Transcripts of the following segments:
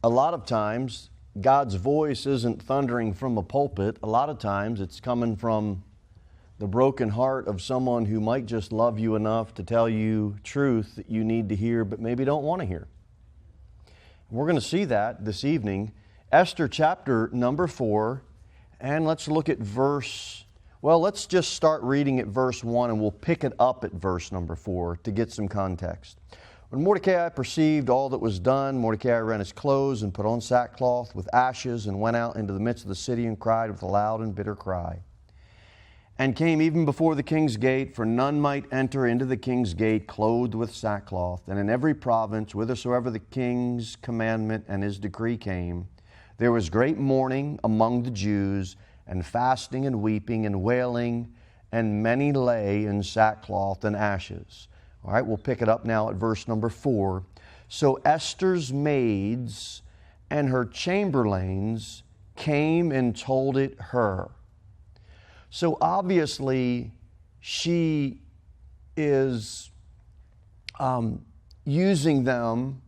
A lot of times, God's voice isn't thundering from a pulpit. A lot of times, it's coming from the broken heart of someone who might just love you enough to tell you truth that you need to hear, but maybe don't want to hear. We're going to see that this evening. Esther chapter number 4, and let's look at let's just start reading at verse 1, and we'll pick it up at verse number 4 to get some context. When Mordecai perceived all that was done, Mordecai rent his clothes and put on sackcloth with ashes and went out into the midst of the city and cried with a loud and bitter cry. And came even before the king's gate, for none might enter into the king's gate clothed with sackcloth. And in every province, whithersoever the king's commandment and his decree came, there was great mourning among the Jews, and fasting and weeping and wailing, and many lay in sackcloth and ashes. All right, we'll pick it up now at verse number 4. So Esther's maids and her chamberlains came and told it her. So obviously, she is using them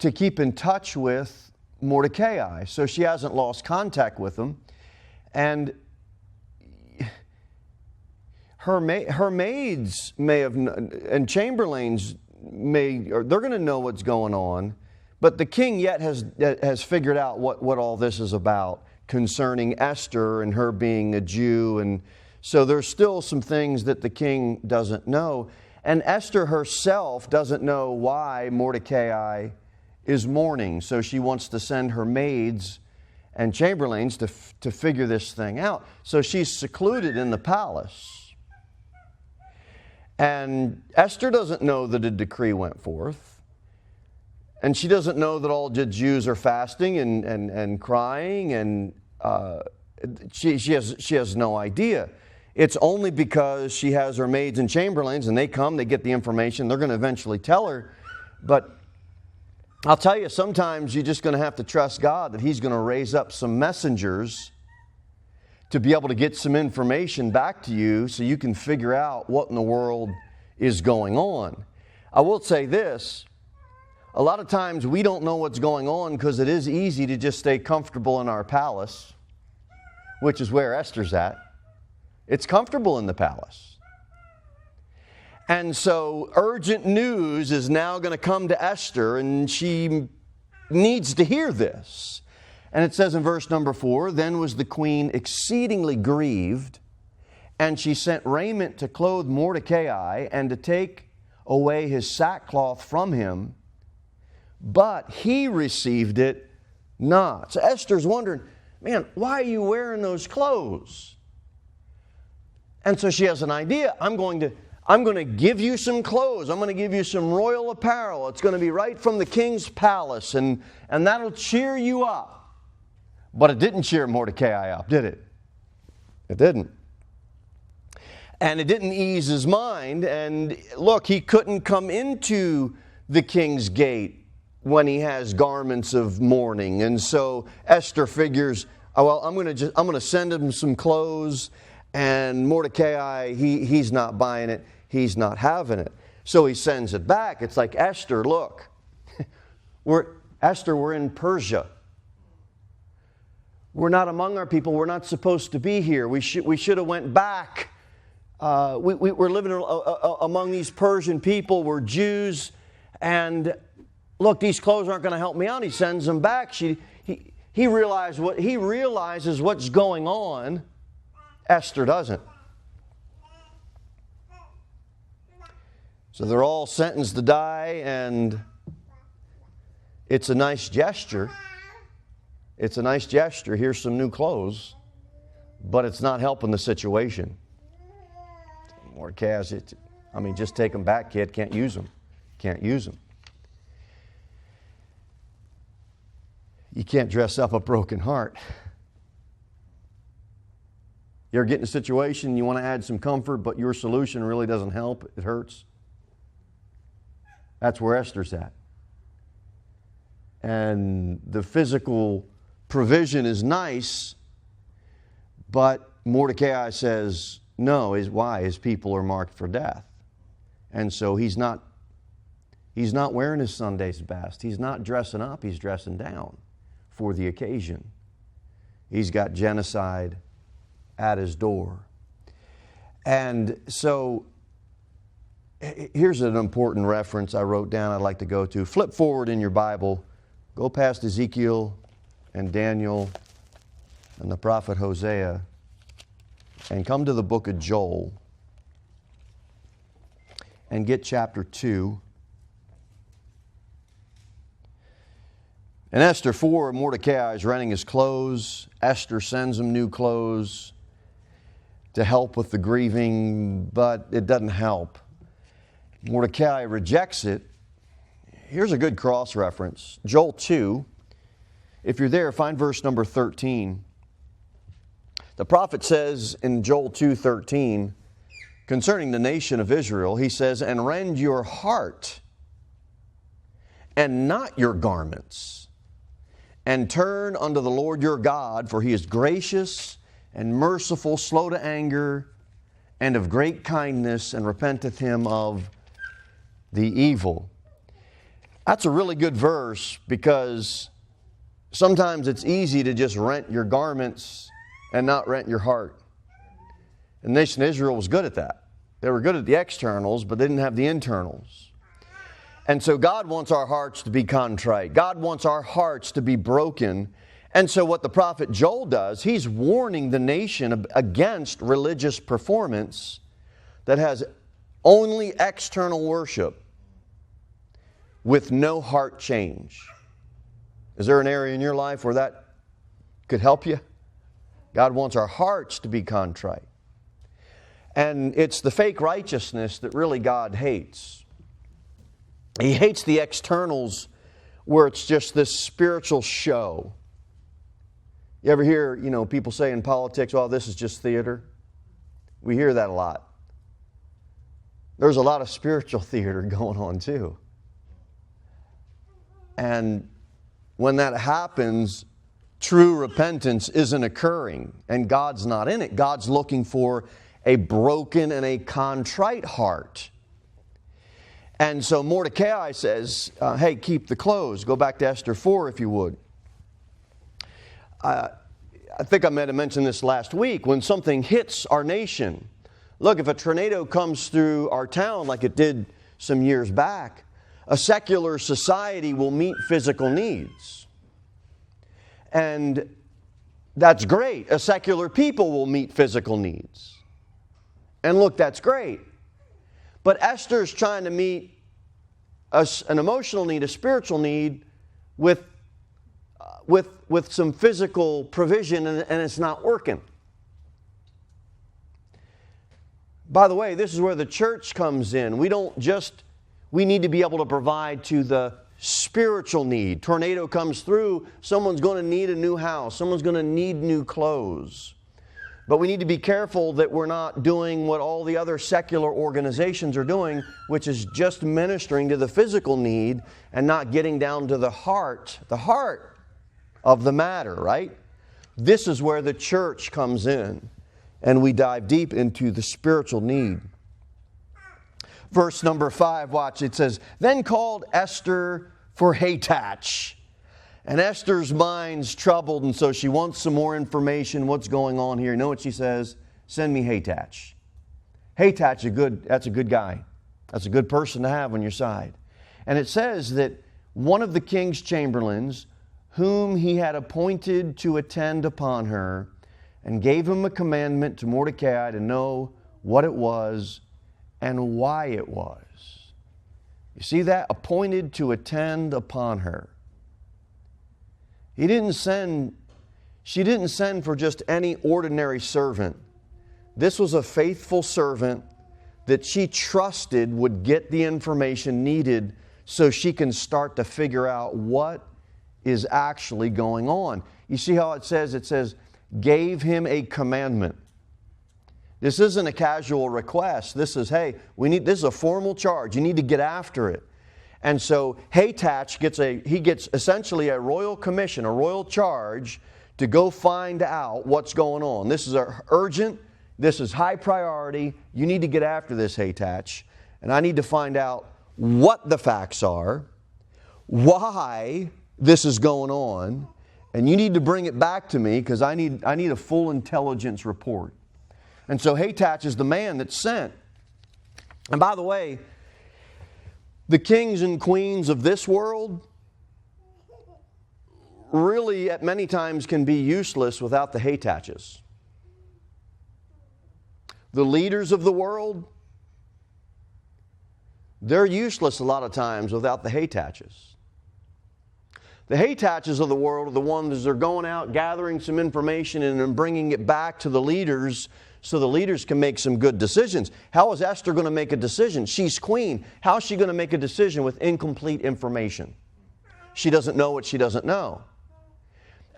to keep in touch with Mordecai. So she hasn't lost contact with him. And her maids may have, and chamberlains they're going to know what's going on. But the king yet has figured out what all this is about concerning Esther and her being a Jew. And so there's still some things that the king doesn't know. And Esther herself doesn't know why Mordecai is mourning. So she wants to send her maids and chamberlains to figure this thing out. So she's secluded in the palace. And Esther doesn't know that a decree went forth. And she doesn't know that all the Jews are fasting and crying, and she has no idea. It's only because she has her maids and chamberlains, and they come, they get the information, they're going to eventually tell her. But I'll tell you, sometimes you're just going to have to trust God that He's going to raise up some messengers to be able to get some information back to you so you can figure out what in the world is going on. I will say this. A lot of times we don't know what's going on because it is easy to just stay comfortable in our palace, which is where Esther's at. It's comfortable in the palace. And so urgent news is now going to come to Esther, and she needs to hear this. And it says in verse number 4, Then was the queen exceedingly grieved, and she sent raiment to clothe Mordecai and to take away his sackcloth from him. But he received it not. So Esther's wondering, man, why are you wearing those clothes? And so she has an idea. I'm going to give you some clothes. I'm going to give you some royal apparel. It's going to be right from the king's palace, and that'll cheer you up. But it didn't cheer Mordecai up, did it? It didn't. And it didn't ease his mind. And look, he couldn't come into the king's gate when he has garments of mourning. And so Esther figures, I'm going to send him some clothes, and Mordecai, he's not buying it, he's not having it. So he sends it back. It's like, Esther, look, we're in Persia. We're not among our people. We're not supposed to be here. We should have went back. We're living among these Persian people. We're Jews, and look, these clothes aren't going to help me out. He sends them back. He realizes what's going on. Esther doesn't. So they're all sentenced to die, and it's a nice gesture. It's a nice gesture. Here's some new clothes, but it's not helping the situation. Mordecai, just take them back, kid. Can't use them. Can't use them. You can't dress up a broken heart. You ever get in a situation, you want to add some comfort, but your solution really doesn't help. It hurts. That's where Esther's at. And the physical provision is nice, but Mordecai says no. Why? His people are marked for death. And so he's not He's not wearing his Sunday's best. He's not dressing up. He's dressing down for the occasion. He's got genocide at his door. And so here's an important reference I wrote down I'd like to go to. Flip forward in your Bible. Go past Ezekiel and Daniel and the prophet Hosea and come to the book of Joel and get chapter 2. In Esther 4, Mordecai is renting his clothes. Esther sends him new clothes to help with the grieving, but it doesn't help. Mordecai rejects it. Here's a good cross-reference. Joel 2, if you're there, find verse number 13. The prophet says in Joel 2:13, concerning the nation of Israel, he says, "And rend your heart, and not your garments, and turn unto the Lord your God, for He is gracious and merciful, slow to anger, and of great kindness, and repenteth Him of the evil." That's a really good verse, because sometimes it's easy to just rent your garments and not rent your heart. The nation of Israel was good at that. They were good at the externals, but they didn't have the internals. And so God wants our hearts to be contrite. God wants our hearts to be broken. And so what the prophet Joel does, he's warning the nation against religious performance that has only external worship with no heart change. Is there an area in your life where that could help you? God wants our hearts to be contrite. And it's the fake righteousness that really God hates. He hates the externals where it's just this spiritual show. You ever hear, people say in politics, "Oh, this is just theater"? We hear that a lot. There's a lot of spiritual theater going on too. And when that happens, true repentance isn't occurring, and God's not in it. God's looking for a broken and a contrite heart. And so Mordecai says, hey, keep the clothes. Go back to Esther 4 if you would. I think I might have mentioned this last week. When something hits our nation, look, if a tornado comes through our town like it did some years back, a secular society will meet physical needs. And that's great. A secular people will meet physical needs. And look, that's great. But Esther's trying to meet an emotional need, a spiritual need, with some physical provision, and it's not working. By the way, this is where the church comes in. We need to be able to provide to the spiritual need. Tornado comes through, someone's going to need a new house, someone's going to need new clothes. But we need to be careful that we're not doing what all the other secular organizations are doing, which is just ministering to the physical need and not getting down to the heart of the matter, right? This is where the church comes in, and we dive deep into the spiritual need. Verse number 5, watch, it says, "Then called Esther for Hatach. And Esther's mind's troubled, and so she wants some more information. What's going on here? You know what she says? Send me Hatach. Hatach, that's a good guy. That's a good person to have on your side. And it says that one of the king's chamberlains, whom he had appointed to attend upon her, and gave him a commandment to Mordecai to know what it was and why it was." You see that? Appointed to attend upon her. She didn't send for just any ordinary servant. This was a faithful servant that she trusted would get the information needed so she can start to figure out what is actually going on. You see how it says? It says, gave him a commandment. This isn't a casual request. This is, hey, this is a formal charge. You need to get after it. And so Hatach gets essentially a royal commission, a royal charge to go find out what's going on. This is urgent. This is high priority. You need to get after this, Hatach. And I need to find out what the facts are, why this is going on, and you need to bring it back to me because I need a full intelligence report. And so Hathach is the man that's sent. And by the way, the kings and queens of this world really at many times can be useless without the Hathaches. The leaders of the world, they're useless a lot of times without the Hathaches. The Hathaches of the world are the ones that are going out, gathering some information and then bringing it back to the leaders so the leaders can make some good decisions. How is Esther going to make a decision? She's queen. How is she going to make a decision with incomplete information? She doesn't know what she doesn't know.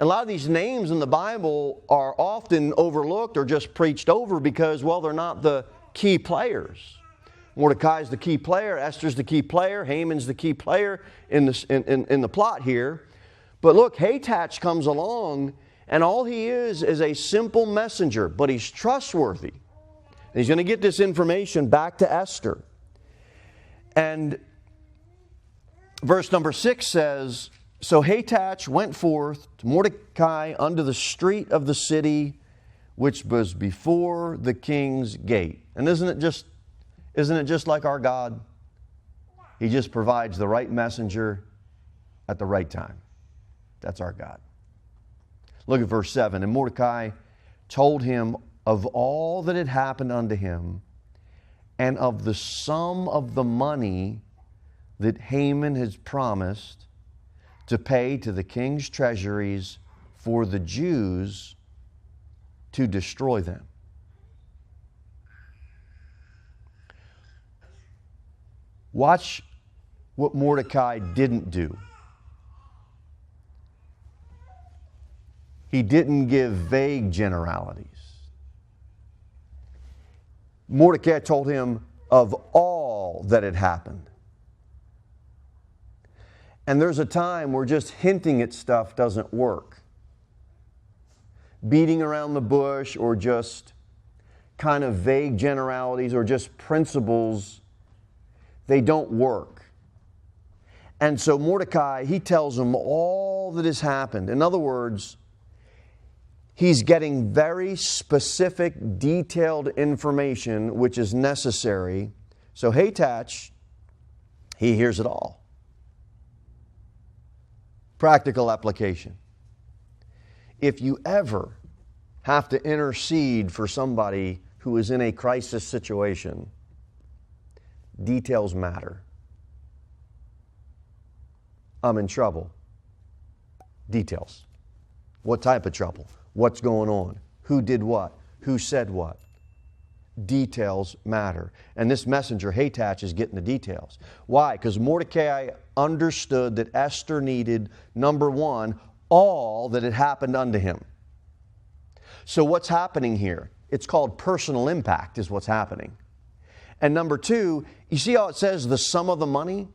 A lot of these names in the Bible are often overlooked or just preached over because, well, they're not the key players. Mordecai's the key player, Esther's the key player, Haman's the key player in the plot here. But look, Hathach comes along, and all he is a simple messenger, but he's trustworthy. And he's going to get this information back to Esther. And verse number 6 says, so Hathach went forth to Mordecai unto the street of the city, which was before the king's gate. And isn't it just like our God? He just provides the right messenger at the right time. That's our God. Look at verse 7. And Mordecai told him of all that had happened unto him, and of the sum of the money that Haman has promised to pay to the king's treasuries for the Jews to destroy them. Watch what Mordecai didn't do. He didn't give vague generalities. Mordecai told him of all that had happened. And there's a time where just hinting at stuff doesn't work. Beating around the bush or just kind of vague generalities or just principles, they don't work. And so Mordecai, he tells him all that has happened. In other words, he's getting very specific, detailed information which is necessary. So Hathach, he hears it all. Practical application. If you ever have to intercede for somebody who is in a crisis situation, details matter. I'm in trouble. Details. What type of trouble? What's going on? Who did what? Who said what? Details matter. And this messenger, Hathach, is getting the details. Why? Because Mordecai understood that Esther needed, number one, all that had happened unto him. So what's happening here? It's called personal impact is what's happening. And number two, you see how it says the sum of the money?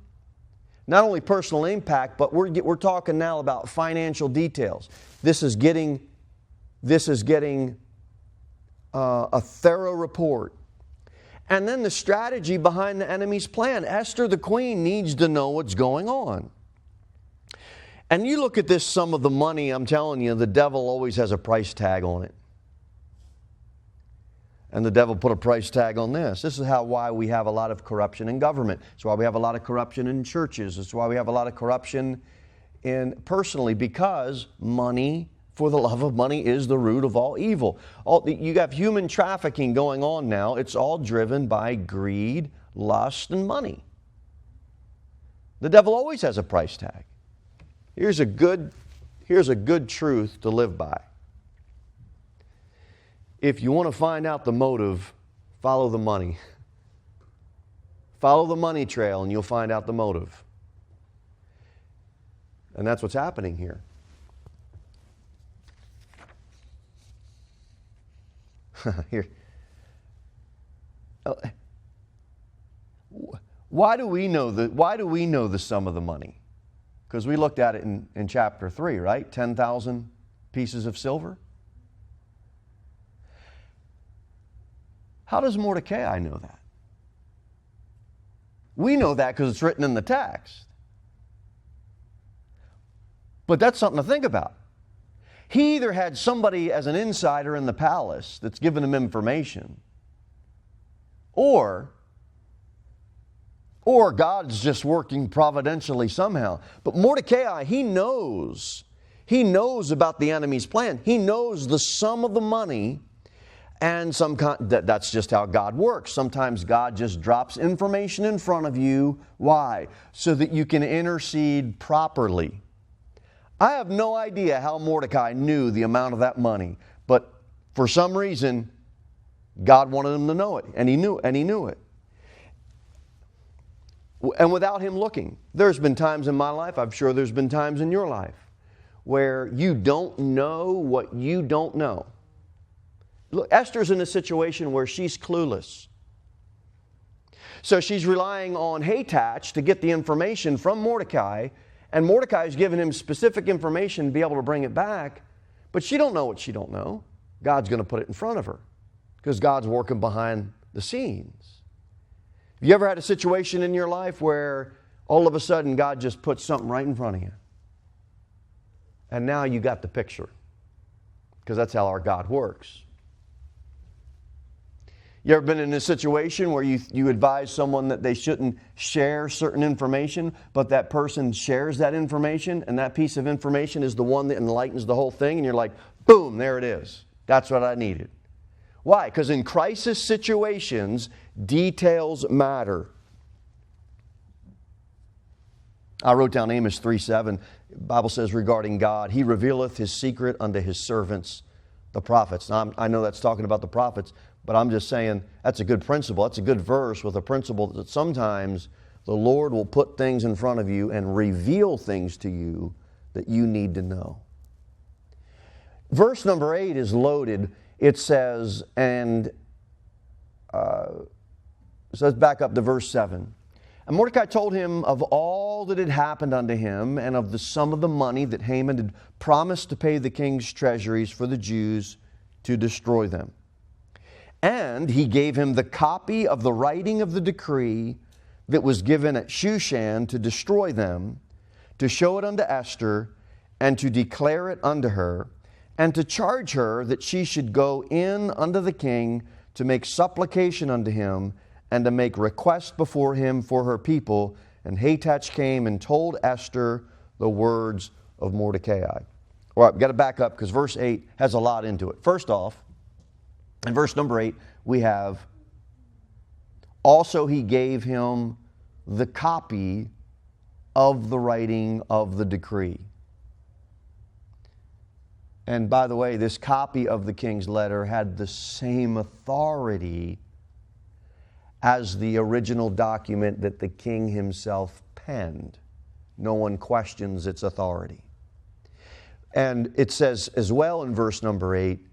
Not only personal impact, but we're talking now about financial details. This is getting a thorough report. And then the strategy behind the enemy's plan. Esther, the queen, needs to know what's going on. And you look at this sum of the money, I'm telling you, the devil always has a price tag on it. And the devil put a price tag on this. This is why we have a lot of corruption in government. It's why we have a lot of corruption in churches. It's why we have a lot of corruption personally, because money, for the love of money, is the root of all evil. You have human trafficking going on now. It's all driven by greed, lust, and money. The devil always has a price tag. Here's a good truth to live by. If you want to find out the motive, follow the money. Follow the money trail and you'll find out the motive. And that's what's happening here. Here. Why do we know the sum of the money? Because we looked at it in chapter 3, right? 10,000 pieces of silver. How does Mordecai know that? We know that because it's written in the text. But that's something to think about. He either had somebody as an insider in the palace that's giving him information, or God's just working providentially somehow. But Mordecai, he knows about the enemy's plan. He knows the sum of the money, and that's just how God works. Sometimes God just drops information in front of you. Why? So that you can intercede properly. I have no idea how Mordecai knew the amount of that money, but for some reason, God wanted him to know it, and he knew it. And without him looking, there's been times in my life, I'm sure there's been times in your life, where you don't know what you don't know. Look, Esther's in a situation where she's clueless. So she's relying on Hathach to get the information from Mordecai, and Mordecai is giving him specific information to be able to bring it back, but she don't know what she don't know. God's going to put it in front of her because God's working behind the scenes. Have you ever had a situation in your life where all of a sudden God just puts something right in front of you? And now you got the picture, because that's how our God works. You ever been in a situation where you advise someone that they shouldn't share certain information, but that person shares that information, and that piece of information is the one that enlightens the whole thing, and you're like, boom, there it is. That's what I needed. Why? Because in crisis situations, details matter. I wrote down Amos 3:7. The Bible says regarding God, He revealeth His secret unto His servants, the prophets. Now, I know that's talking about the prophets, but I'm just saying that's a good principle. That's a good verse with a principle that sometimes the Lord will put things in front of you and reveal things to you that you need to know. Verse number 8 is loaded. It says, so let's back up to verse 7. And Mordecai told him of all that had happened unto him, and of the sum of the money that Haman had promised to pay the king's treasuries for the Jews to destroy them. And he gave him the copy of the writing of the decree that was given at Shushan to destroy them, to show it unto Esther, and to declare it unto her, and to charge her that she should go in unto the king to make supplication unto him, and to make request before him for her people. And Hathach came and told Esther the words of Mordecai. All right, we've got to back up because verse 8 has a lot into it. First off, in verse number 8, we have, also he gave him the copy of the writing of the decree. And by the way, this copy of the king's letter had the same authority as the original document that the king himself penned. No one questions its authority. And it says as well in verse number 8,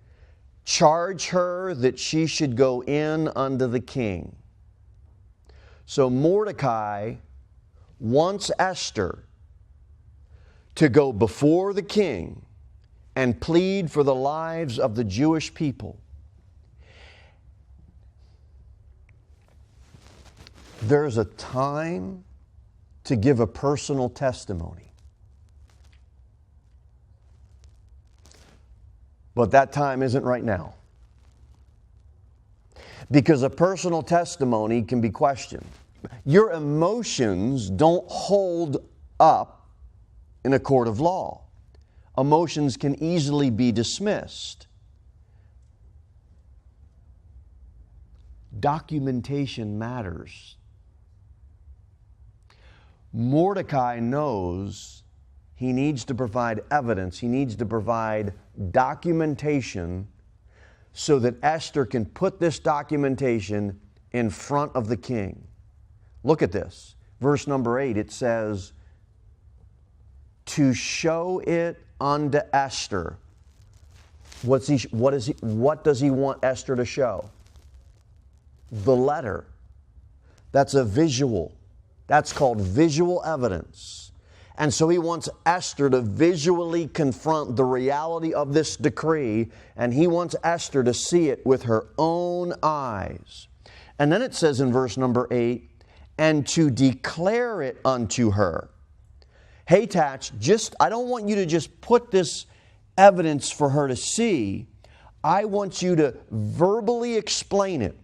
charge her that she should go in unto the king. So Mordecai wants Esther to go before the king and plead for the lives of the Jewish people. There's a time to give a personal testimony. But that time isn't right now. Because a personal testimony can be questioned. Your emotions don't hold up in a court of law. Emotions can easily be dismissed. Documentation matters. Mordecai knows he needs to provide evidence. He needs to provide documentation so that Esther can put this documentation in front of the king. Look at this. Verse number 8, it says, to show it unto Esther. What does he want Esther to show? The letter. That's a visual. That's called visual evidence. And so he wants Esther to visually confront the reality of this decree, and he wants Esther to see it with her own eyes. And then it says in verse number 8, and to declare it unto her. Hey, Tatch, I don't want you to just put this evidence for her to see. I want you to verbally explain it.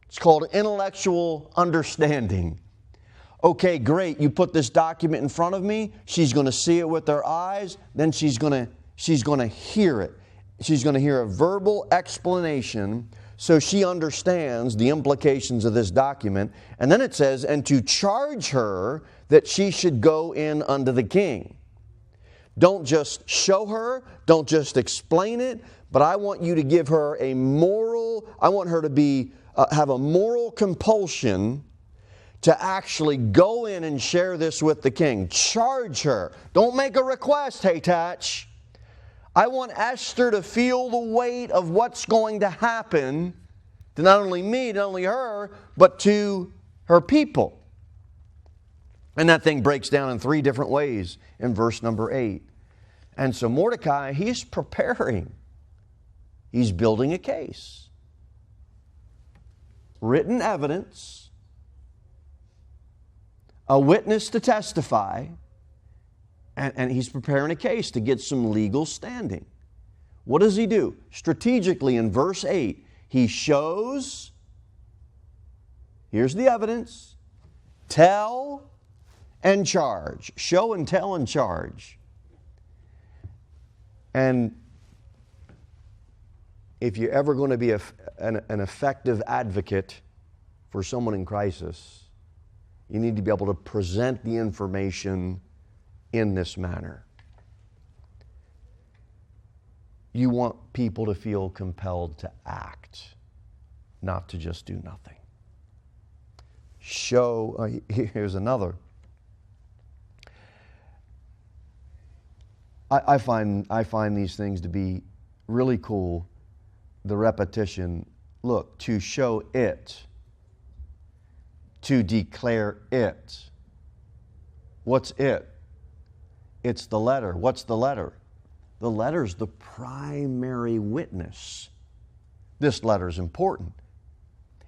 It's called intellectual understanding. Okay, great. You put this document in front of me. She's going to see it with her eyes. Then she's going to hear it. She's going to hear a verbal explanation so she understands the implications of this document. And then it says, and to charge her that she should go in unto the king. Don't just show her, don't just explain it, but I want you to give her I want her to have a moral compulsion to actually go in and share this with the king. Charge her. Don't make a request, hey, Tatch. I want Esther to feel the weight of what's going to happen to not only me, not only her, but to her people. And that thing breaks down in 3 different ways in verse number 8. And so Mordecai, he's preparing. He's building a case. Written evidence, a witness to testify, and he's preparing a case to get some legal standing. What does he do? Strategically in verse 8, he shows, here's the evidence, tell and charge. Show and tell and charge. And if you're ever going to be an effective advocate for someone in crisis, you need to be able to present the information in this manner. You want people to feel compelled to act, not to just do nothing. Here's another. I find these things to be really cool. The repetition. Look, to show it, to declare it. What's it? It's the letter. What's the letter? The letter's the primary witness. This letter's important.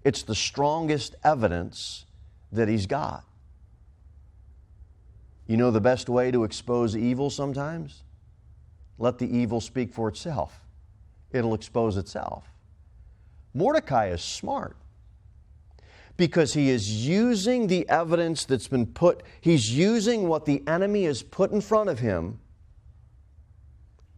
It's the strongest evidence that he's got. You know the best way to expose evil sometimes? Let the evil speak for itself. It'll expose itself. Mordecai is smart because he is using the evidence that's been put, he's using what the enemy has put in front of him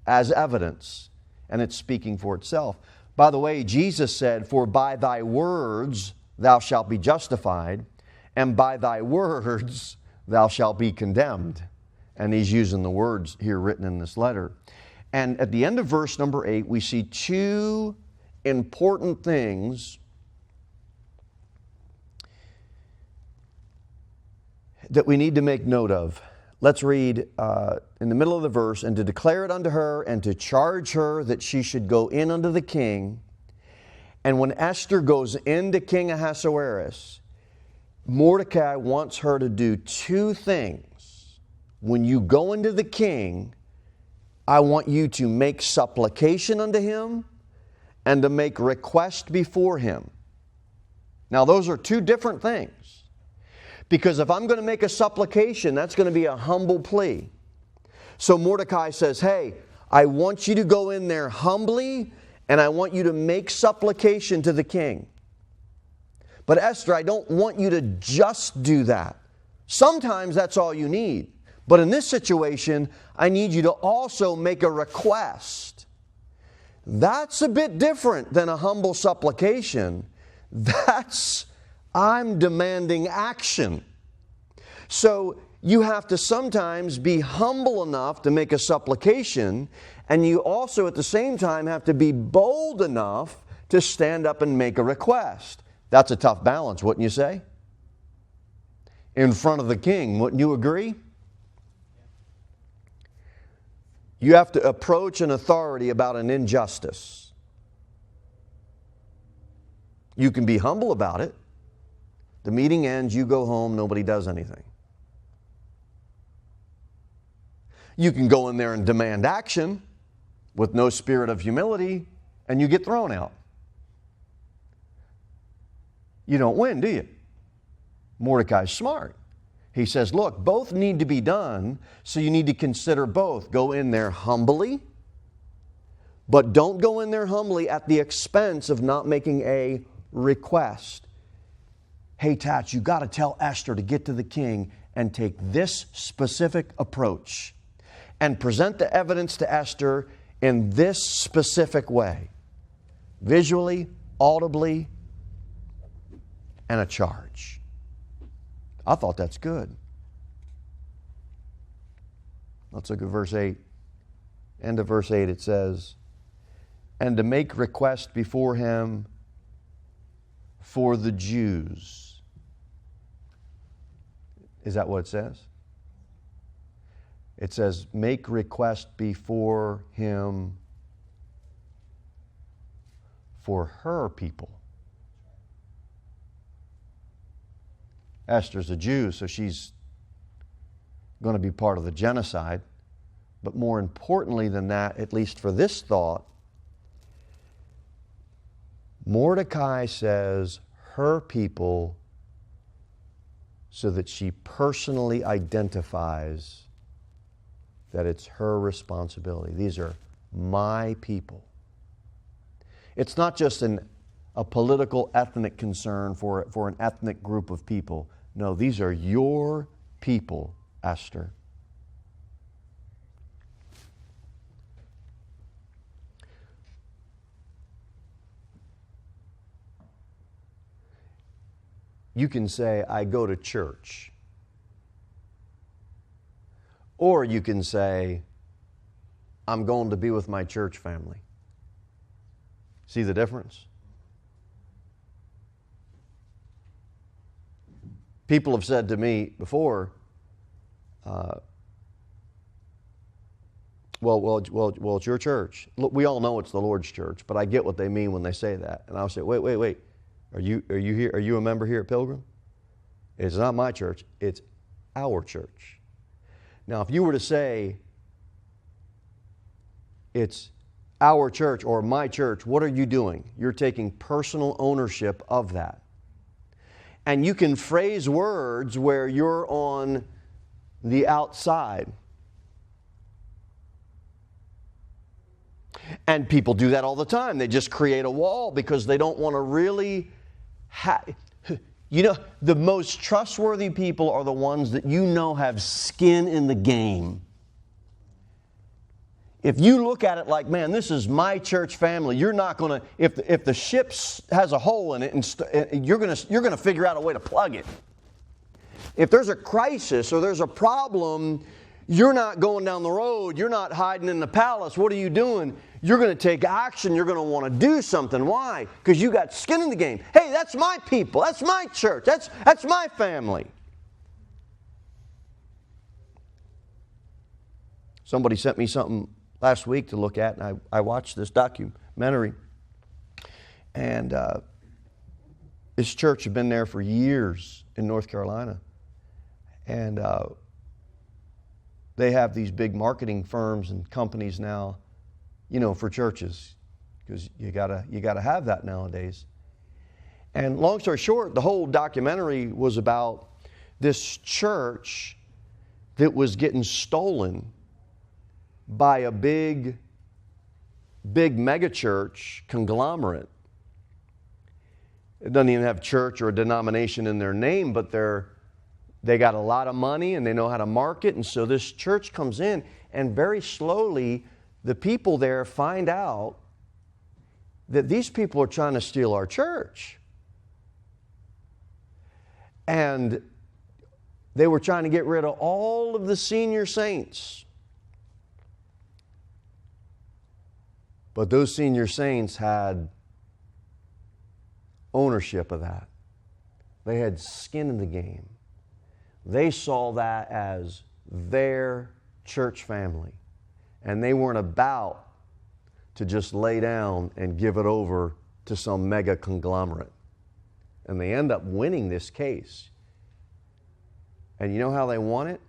as evidence, and it's speaking for itself. By the way, Jesus said, "For by thy words thou shalt be justified, and by thy words thou shalt be condemned." And he's using the words here written in this letter. And at the end of verse number 8, we see 2 important things that we need to make note of. Let's read in the middle of the verse, and to declare it unto her, and to charge her that she should go in unto the king. And when Esther goes into King Ahasuerus, Mordecai wants her to do 2 things. When you go into the king, I want you to make supplication unto him and to make request before him. Now, those are 2 different things. Because if I'm going to make a supplication, that's going to be a humble plea. So Mordecai says, hey, I want you to go in there humbly, and I want you to make supplication to the king. But Esther, I don't want you to just do that. Sometimes that's all you need. But in this situation, I need you to also make a request. That's a bit different than a humble supplication. I'm demanding action. So you have to sometimes be humble enough to make a supplication, and you also at the same time have to be bold enough to stand up and make a request. That's a tough balance, wouldn't you say? In front of the king, wouldn't you agree? You have to approach an authority about an injustice. You can be humble about it. The meeting ends, you go home, nobody does anything. You can go in there and demand action with no spirit of humility, and you get thrown out. You don't win, do you? Mordecai's smart. He says, look, both need to be done, so you need to consider both. Go in there humbly, but don't go in there humbly at the expense of not making a request. Hey, Tats, you got to tell Esther to get to the king and take this specific approach and present the evidence to Esther in this specific way. Visually, audibly, and a charge. I thought that's good. Let's look at verse 8. End of verse 8, it says, and to make request before him for the Jews. Is that what it says? It says, make request before him for her people. Esther's a Jew, so she's going to be part of the genocide. But more importantly than that, at least for this thought, Mordecai says her people so that she personally identifies that it's her responsibility. These are my people. It's not just a political ethnic concern for an ethnic group of people. No, these are your people, Esther. You can say, I go to church. Or you can say, I'm going to be with my church family. See the difference? People have said to me before, well, it's your church. Look, we all know it's the Lord's church, but I get what they mean when they say that. And I'll say, wait. Are you here? Are you a member here at Pilgrim? It's not my church. It's our church. Now, if you were to say it's our church or my church, what are you doing? You're taking personal ownership of that. And you can phrase words where you're on the outside. And people do that all the time. They just create a wall because they don't want to really the most trustworthy people are the ones that you know have skin in the game. If you look at it like, man, this is my church family, you're not going to, if the ship has a hole in it, you're going to figure out a way to plug it. If there's a crisis or there's a problem, you're not going down the road. You're not hiding in the palace. What are you doing? You're going to take action. You're going to want to do something. Why? Because you got skin in the game. Hey, that's my people. That's my church. That's my family. Somebody sent me something last week to look at, and I watched this documentary. And this church had been there for years in North Carolina. And they have these big marketing firms and companies now, for churches, because you gotta have that nowadays. And long story short, the whole documentary was about this church that was getting stolen by a big mega church conglomerate. It doesn't even have church or a denomination in their name, but they got a lot of money and they know how to market. And so this church comes in, and very slowly the people there find out that these people are trying to steal our church. And they were trying to get rid of all of the senior saints. But those senior saints had ownership of that. They had skin in the game. They saw that as their church family. And they weren't about to just lay down and give it over to some mega conglomerate. And they end up winning this case. And you know how they won it?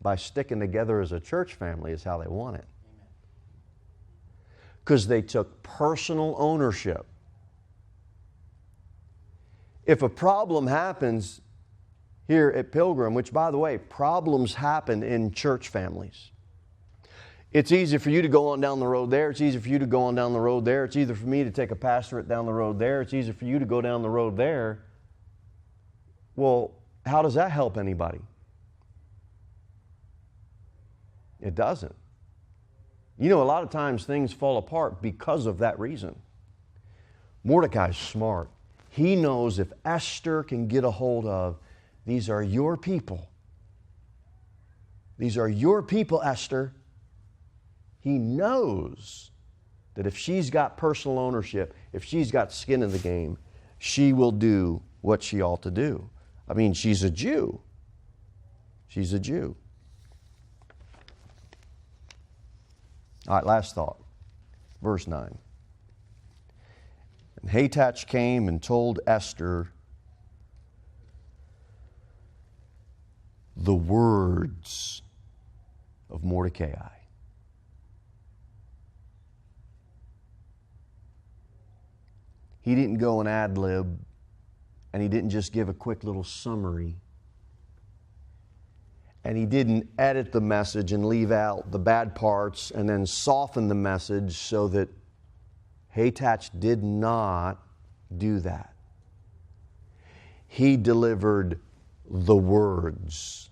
By sticking together as a church family is how they won it. Because they took personal ownership. If a problem happens here at Pilgrim, which, by the way, problems happen in church families. It's easy for you to go on down the road there. It's easy for you to go on down the road there. It's easy for me to take a pastorate down the road there. It's easy for you to go down the road there. Well, how does that help anybody? It doesn't. You know, a lot of times things fall apart because of that reason. Mordecai's smart. He knows if Esther can get a hold of, these are your people. These are your people, Esther. He knows that if she's got personal ownership, if she's got skin in the game, she will do what she ought to do. I mean, she's a Jew. She's a Jew. All right, last thought. Verse 9. And Hathach came and told Esther the words of Mordecai. He didn't go and ad-lib, and he didn't just give a quick little summary. And he didn't edit the message and leave out the bad parts and then soften the message so that Hathach did not do that. He delivered the words.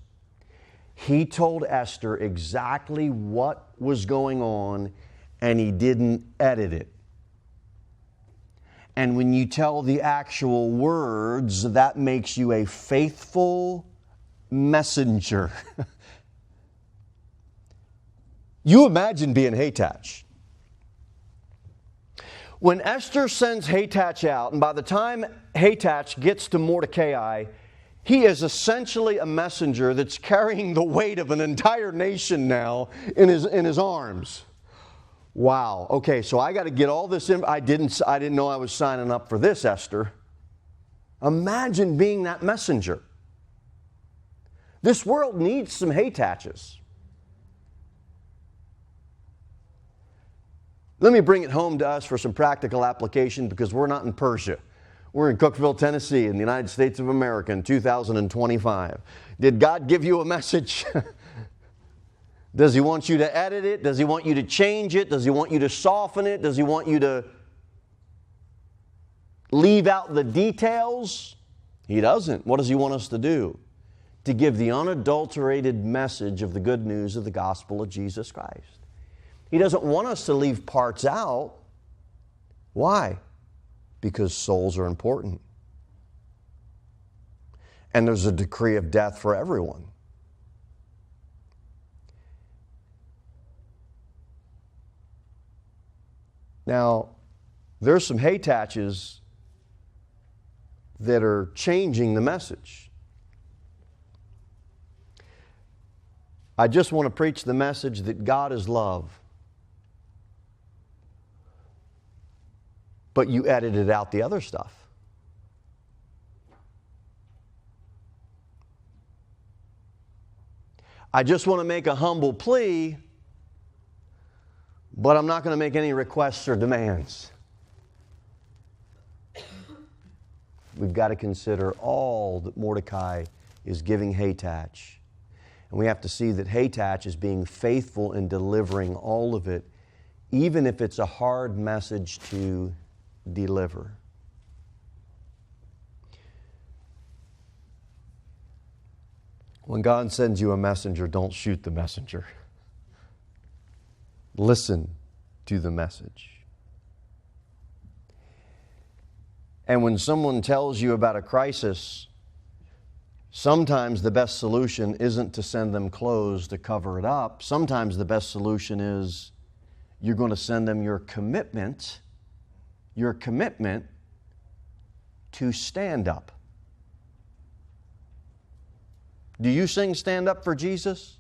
He told Esther exactly what was going on, and he didn't edit it. And when you tell the actual words, that makes you a faithful messenger. You imagine being Hathach. When Esther sends Hathach out, and by the time Hathach gets to Mordecai, he is essentially a messenger that's carrying the weight of an entire nation now in his arms. Wow. Okay, so I got to get all this in. I didn't know I was signing up for this, Esther. Imagine being that messenger. This world needs some Hathaches. Let me bring it home to us for some practical application, because we're not in Persia. We're in Cookeville, Tennessee, in the United States of America in 2025. Did God give you a message? Does He want you to edit it? Does He want you to change it? Does He want you to soften it? Does He want you to leave out the details? He doesn't. What does He want us to do? To give the unadulterated message of the good news of the gospel of Jesus Christ. He doesn't want us to leave parts out. Why? Because souls are important. And there's a decree of death for everyone. Now, there's some Hathaches that are changing the message. I just want to preach the message that God is love. But you edited out the other stuff. I just want to make a humble plea, but I'm not going to make any requests or demands. We've got to consider all that Mordecai is giving Hathach. And we have to see that Hathach is being faithful in delivering all of it, even if it's a hard message to deliver. When God sends you a messenger, don't shoot the messenger. Listen to the message. And when someone tells you about a crisis, sometimes the best solution isn't to send them clothes to cover it up. Sometimes the best solution is you're going to send them your commitment to stand up. Do you sing Stand Up for Jesus?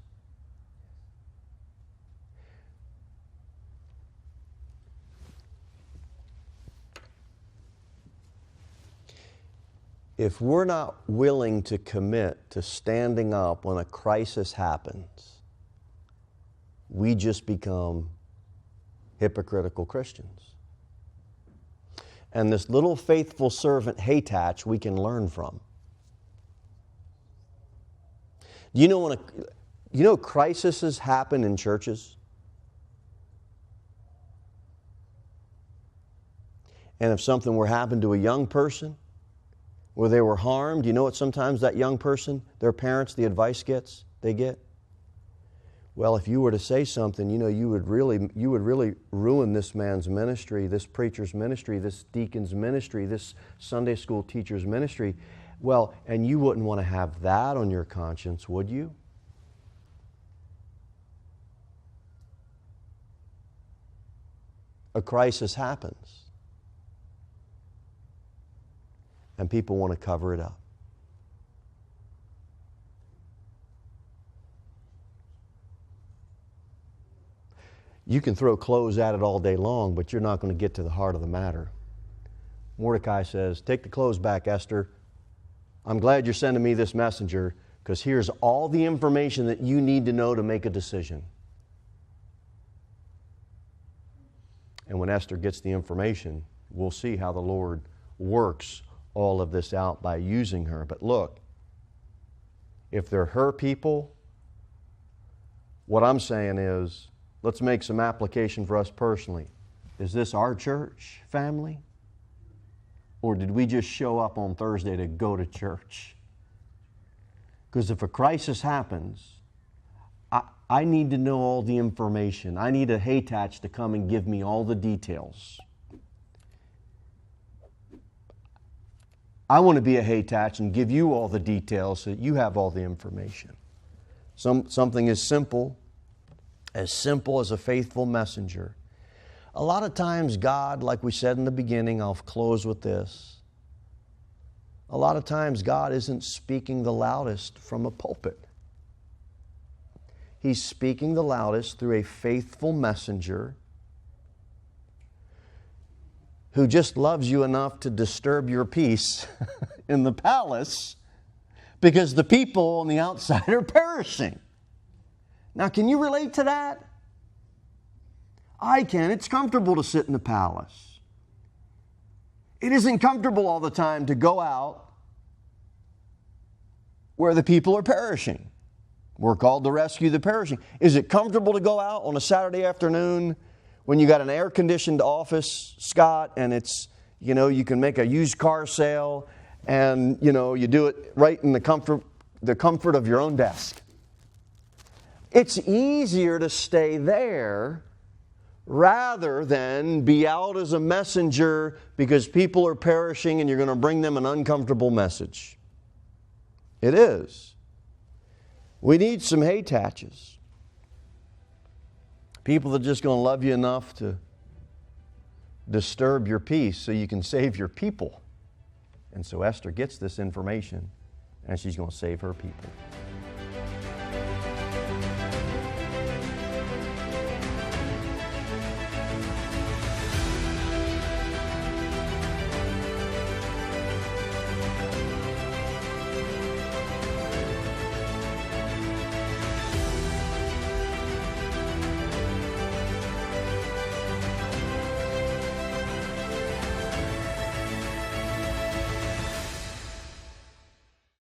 If we're not willing to commit to standing up when a crisis happens, we just become hypocritical Christians. and this little faithful servant Hatach we can learn from. Do you know crises happen in churches? And if something were happened to a young person, where they were harmed, you know what sometimes that young person, their parents, the advice they get? Well, if you were to say something, you would really ruin this man's ministry, this preacher's ministry, this deacon's ministry, this Sunday school teacher's ministry. Well, and you wouldn't want to have that on your conscience, would you? A crisis happens. And people want to cover it up. You can throw clothes at it all day long, but you're not going to get to the heart of the matter. Mordecai says, take the clothes back, Esther. I'm glad you're sending me this messenger, because here's all the information that you need to know to make a decision. And when Esther gets the information, we'll see how the Lord works all of this out by using her. But look, if they're her people, what I'm saying is, let's make some application for us personally. Is this our church family? Or did we just show up on Thursday to go to church? Because if a crisis happens, I need to know all the information. I need a Hatach to come and give me all the details. I want to be a Hatach and give you all the details so that you have all the information. Something as simple as a faithful messenger. A lot of times God, like we said in the beginning, I'll close with this. A lot of times God isn't speaking the loudest from a pulpit. He's speaking the loudest through a faithful messenger who just loves you enough to disturb your peace in the palace because the people on the outside are perishing. Now, can you relate to that? I can. It's comfortable to sit in the palace. It isn't comfortable all the time to go out where the people are perishing. We're called to rescue the perishing. Is it comfortable to go out on a Saturday afternoon when you got an air-conditioned office, Scott, and it's, you can make a used car sale and, you do it right in the comfort of your own desk? It's easier to stay there rather than be out as a messenger because people are perishing and you're going to bring them an uncomfortable message. It is. We need some Hataches. People that are just going to love you enough to disturb your peace so you can save your people. And so Esther gets this information and she's going to save her people.